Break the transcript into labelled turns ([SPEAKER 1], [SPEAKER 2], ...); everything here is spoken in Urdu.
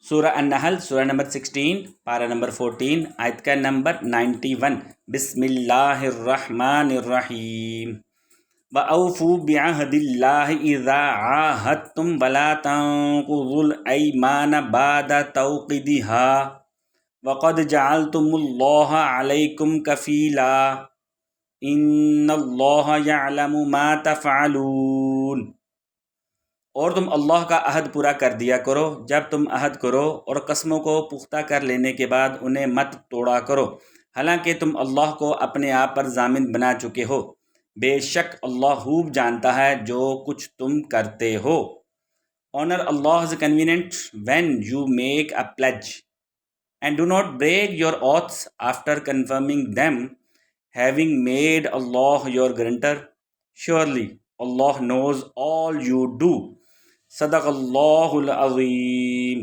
[SPEAKER 1] سورہ النحل سورہ نمبر 16 پارہ نمبر 14 آیت کا نمبر 91. بسم اللہ الرحمن الرحیم. وَأَوْفُوا بِعَهْدِ اللَّهِ إِذَا عَاهَدتُّمْ وَلَا تَنقُضُوا الْأَيْمَانَ بَعْدَ تَوْكِيدِهَا وَقَدْ جَعَلْتُمُ اللَّهَ عَلَيْكُمْ كَفِيلًا إِنَّ اللَّهَ يَعْلَمُ مَا تَفْعَلُونَ. اور تم اللہ کا عہد پورا کر دیا کرو جب تم عہد کرو، اور قسموں کو پختہ کر لینے کے بعد انہیں مت توڑا کرو، حالانکہ تم اللہ کو اپنے آپ پر ضامن بنا چکے ہو. بے شک اللہ خوب جانتا ہے جو کچھ تم کرتے ہو. Honor Allah's covenant when you make a pledge, and do not break your oaths after confirming them, having made Allah your guarantor. Surely Allah knows all you do. صدق اللہ العظیم.